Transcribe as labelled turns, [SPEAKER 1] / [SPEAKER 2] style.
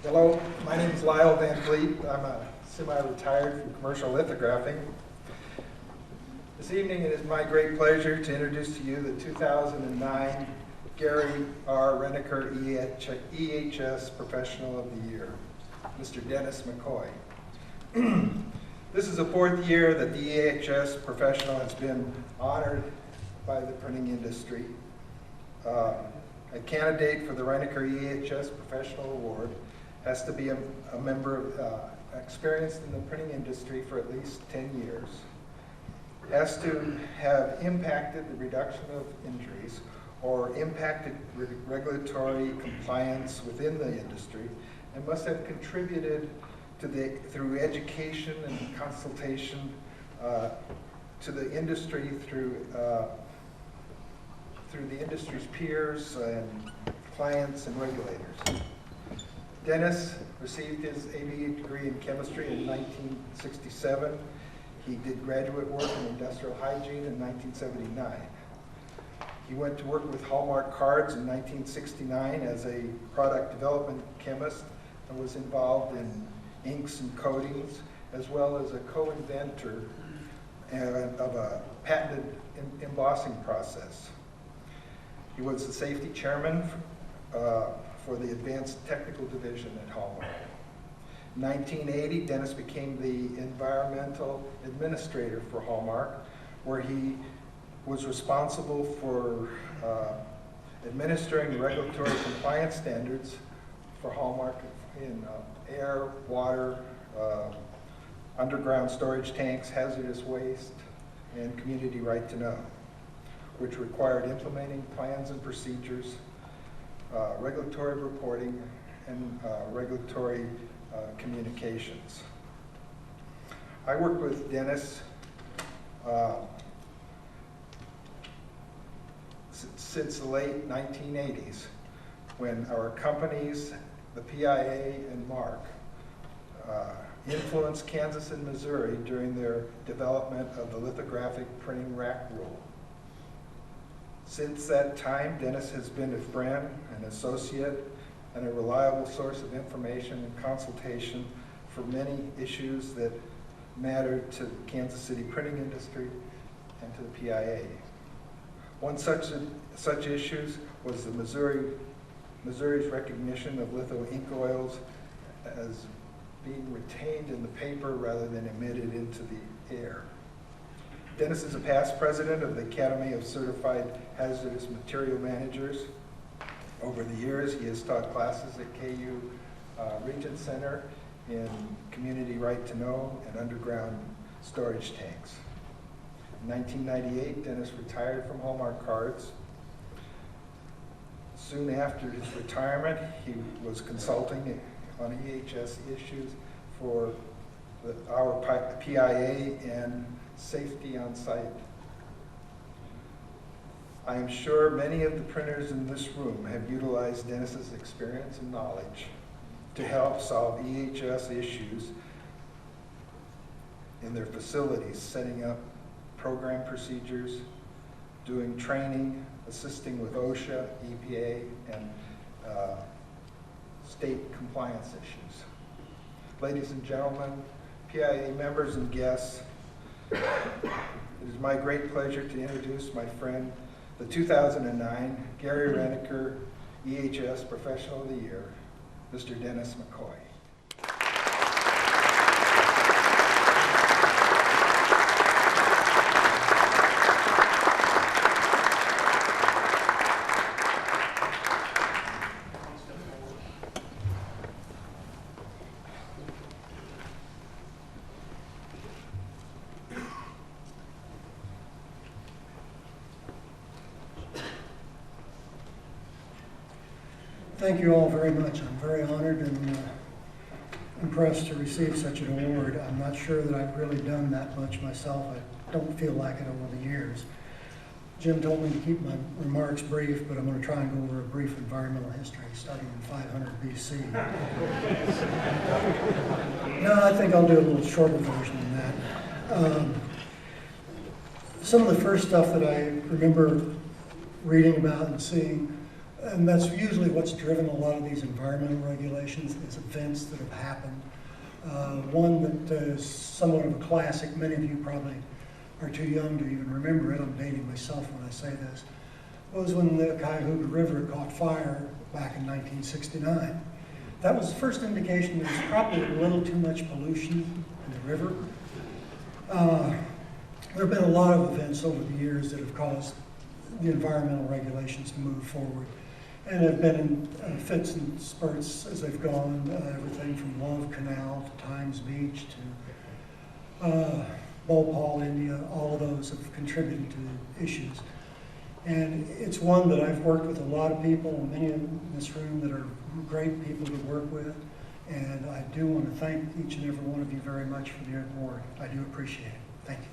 [SPEAKER 1] Hello, my name is Lyle Van Fleet. I'm a semi-retired from commercial lithographing. This evening it is my great pleasure to introduce to you the 2009 Gary R. Reneker EHS Professional of the Year, Mr. Dennis McCoy. This is the fourth year that the EHS Professional has been honored by the printing industry. A candidate for the Reneker EHS Professional Award has to be a member experienced in the printing industry for at least 10 years, has to have impacted the reduction of injuries or impacted regulatory compliance within the industry, and must have contributed to through education and consultation to the industry through the industry's peers and clients and regulators. Dennis received his ABA degree in chemistry in 1967. He did graduate work in industrial hygiene in 1979. He went to work with Hallmark Cards in 1969 as a product development chemist and was involved in inks and coatings, as well as a co-inventor of a patented embossing process. He was the safety chairman for the Advanced Technical Division at Hallmark. In 1980, Dennis became the environmental administrator for Hallmark, where he was responsible for administering regulatory compliance standards for Hallmark in air, water, underground storage tanks, hazardous waste, and community right to know, which required implementing plans and procedures, regulatory reporting, and regulatory communications. I worked with Dennis since the late 1980s, when our companies, the PIA and MARC, influenced Kansas and Missouri during their development of the lithographic printing rack rule. Since that time, Dennis has been a friend, an associate, and a reliable source of information and consultation for many issues that matter to the Kansas City printing industry and to the PIA. One such issues was the Missouri's recognition of litho ink oils as being retained in the paper rather than emitted into the air. Dennis is a past president of the Academy of Certified Hazardous Material Managers. Over the years, he has taught classes at KU Regent Center in community right to know and underground storage tanks. In 1998, Dennis retired from Hallmark Cards. Soon after his retirement, he was consulting on EHS issues for our PIA and safety on site. I am sure many of the printers in this room have utilized Dennis's experience and knowledge to help solve EHS issues in their facilities, setting up program procedures, doing training, assisting with OSHA, EPA, and state compliance issues. Ladies and gentlemen, PIA members and guests, it is my great pleasure to introduce my friend, the 2009 Gary Reneker EHS Professional of the Year, Mr. Dennis McCoy.
[SPEAKER 2] Thank you all very much. I'm very honored and impressed to receive such an award. I'm not sure that I've really done that much myself. I don't feel like it over the years. Jim told me to keep my remarks brief, but I'm going to try and go over a brief environmental history starting in 500 BC. No, I think I'll do a little shorter version than that. Some of the first stuff that I remember reading about and seeing And that's usually what's driven a lot of these environmental regulations, is events that have happened. One that is somewhat of a classic, many of you probably are too young to even remember it, I'm dating myself when I say this, was when the Cuyahoga River caught fire back in 1969. That was the first indication that there's probably a little too much pollution in the river. There have been a lot of events over the years that have caused the environmental regulations to move forward, and have been in fits and spurts as they've gone, everything from Love Canal to Times Beach to Bhopal, India. All of those have contributed to the issues. And it's one that I've worked with a lot of people, many in this room that are great people to work with, and I do want to thank each and every one of you very much for the award. I do appreciate it. Thank you.